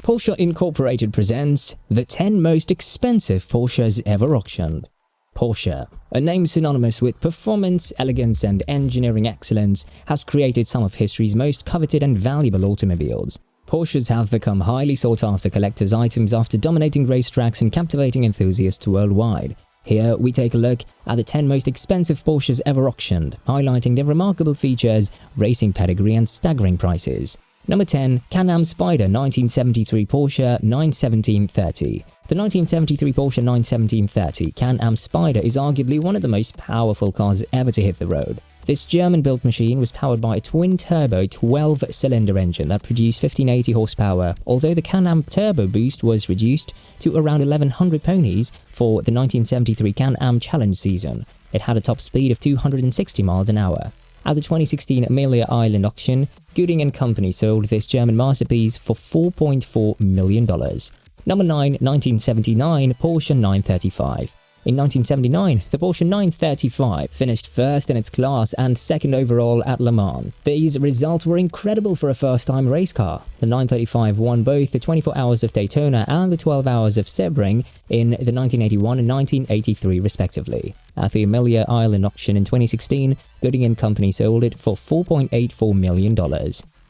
Porsche Incorporated presents the 10 most expensive Porsches ever auctioned. Porsche, a name synonymous with performance, elegance, and engineering excellence, has created some of history's most coveted and valuable automobiles. Porsches have become highly sought-after collector's items after dominating racetracks and captivating enthusiasts worldwide. Here, we take a look at the 10 most expensive Porsches ever auctioned, highlighting their remarkable features, racing pedigree, and staggering prices. Number 10. Can-Am Spyder 1973 Porsche 91730. The 1973 Porsche 91730 Can-Am Spyder is arguably one of the most powerful cars ever to hit the road. This German-built machine was powered by a twin-turbo 12-cylinder engine that produced 1580 horsepower, although the Can-Am Turbo Boost was reduced to around 1100 ponies for the 1973 Can-Am Challenge season. It had a top speed of 260 miles an hour. At the 2016 Amelia Island auction, Gooding & Company sold this German masterpiece for $4.4 million. Number 9. 1979 Porsche 935. In 1979, the Porsche 935 finished first in its class and second overall at Le Mans. These results were incredible for a first-time race car. The 935 won both the 24 Hours of Daytona and the 12 Hours of Sebring in the 1981 and 1983 respectively. At the Amelia Island auction in 2016, Gooding & Company sold it for $4.84 million.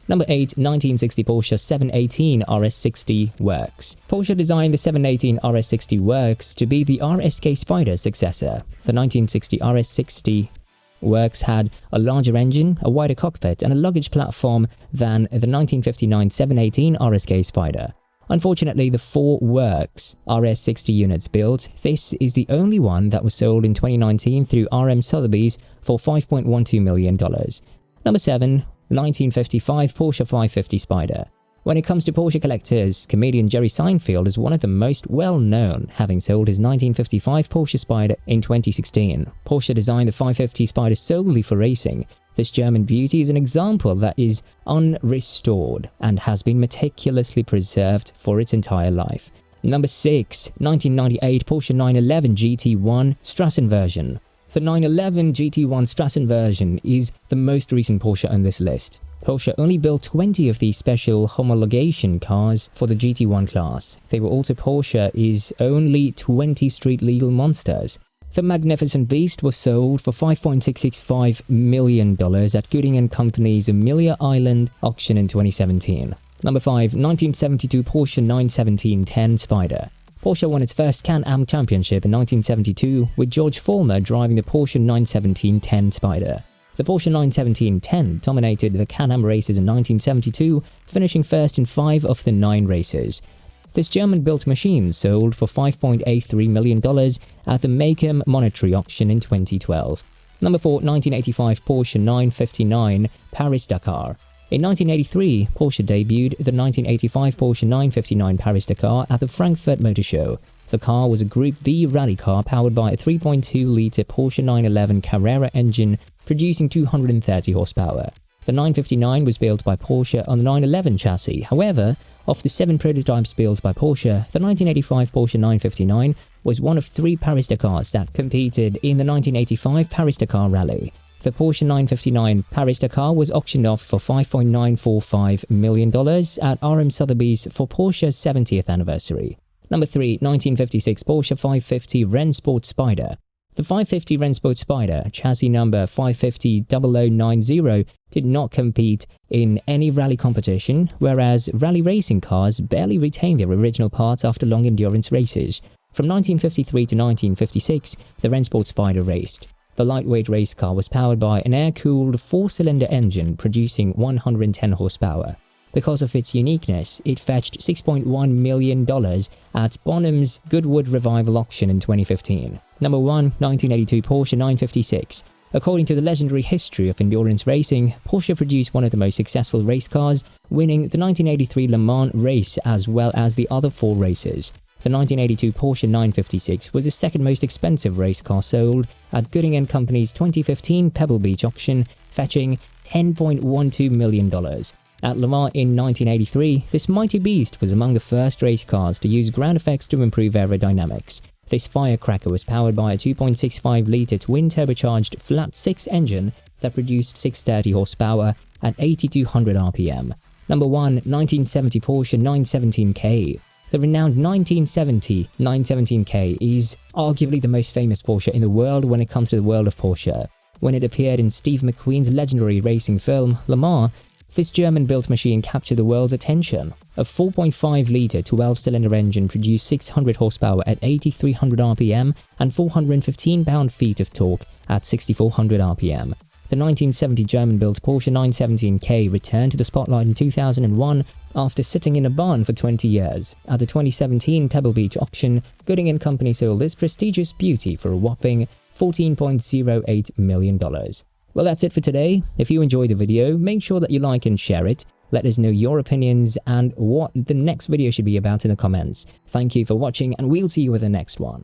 Number 8. 1960 Porsche 718 RS60 Werks. Porsche designed the 718 RS60 Werks to be the RSK Spyder successor. The 1960 RS60 Werks had a larger engine, a wider cockpit, and a luggage platform than the 1959 718 RSK Spyder. Unfortunately, the 4 Werks RS60 units built, this is the only one that was sold in 2019 through RM Sotheby's for $5.12 million. Number 7. 1955 Porsche 550 Spyder. When it comes to Porsche collectors, comedian Jerry Seinfeld is one of the most well-known, having sold his 1955 Porsche Spyder in 2016. Porsche designed the 550 Spyder solely for racing. This German beauty is an example that is unrestored and has been meticulously preserved for its entire life. Number 6. 1998 Porsche 911 GT1 Strassenversion. The 911 GT1 Strassenversion is the most recent Porsche on this list. Porsche only built 20 of these special homologation cars for the GT1 class. They were also Porsche's only 20 street-legal monsters. The magnificent beast was sold for $5.665 million at Gooding & Company's Amelia Island auction in 2017. Number 5. 1972 Porsche 91710 Spyder. Porsche won its first Can-Am championship in 1972 with George Foreman driving the Porsche 91710 Spyder. The Porsche 91710 dominated the Can-Am races in 1972, finishing first in 5 of the 9 races. This German-built machine sold for $5.83 million at the Macomb Monetary Auction in 2012. Number 4. 1985 Porsche 959 Paris-Dakar. In 1983, Porsche debuted the 1985 Porsche 959 Paris-Dakar at the Frankfurt Motor Show. The car was a Group B rally car powered by a 3.2-litre Porsche 911 Carrera engine producing 230 horsepower. The 959 was built by Porsche on the 911 chassis. However, of the 7 prototypes built by Porsche, the 1985 Porsche 959 was one of 3 Paris-Dakars that competed in the 1985 Paris-Dakar Rally. The Porsche 959 Paris-Dakar was auctioned off for $5.945 million at RM Sotheby's for Porsche's 70th anniversary. Number 3. 1956 Porsche 550 Rennsport Spyder. The 550 Rennsport Spyder, chassis number 5500090, did not compete in any rally competition, whereas rally racing cars barely retain their original parts after long endurance races. From 1953 to 1956, the Rennsport Spyder raced. The lightweight race car was powered by an air-cooled 4-cylinder engine producing 110 horsepower. Because of its uniqueness, it fetched $6.1 million at Bonham's Goodwood Revival auction in 2015. Number 1. 1982 Porsche 956. According to the legendary history of endurance racing, Porsche produced one of the most successful race cars, winning the 1983 Le Mans race as well as the other 4 races. The 1982 Porsche 956 was the second most expensive race car sold at Gooding & Company's 2015 Pebble Beach auction, fetching $10.12 million. At Le Mans in 1983, this mighty beast was among the first race cars to use ground effects to improve aerodynamics. This firecracker was powered by a 2.65-litre twin-turbocharged flat-6 engine that produced 630 horsepower at 8200 RPM. Number 1. 1970 Porsche 917K. The renowned 1970 917K is arguably the most famous Porsche in the world when it comes to the world of Porsche. When it appeared in Steve McQueen's legendary racing film Le Mans, this German-built machine captured the world's attention. A 4.5-litre 12-cylinder engine produced 600 horsepower at 8,300 RPM and 415 pound-feet of torque at 6,400 RPM. The 1970 German-built Porsche 917K returned to the spotlight in 2001 after sitting in a barn for 20 years. At the 2017 Pebble Beach auction, Gooding & Company sold this prestigious beauty for a whopping $14.08 million. Well, that's it for today. If you enjoyed the video, make sure that you like and share it. Let us know your opinions and what the next video should be about in the comments. Thank you for watching, and we'll see you with the next one.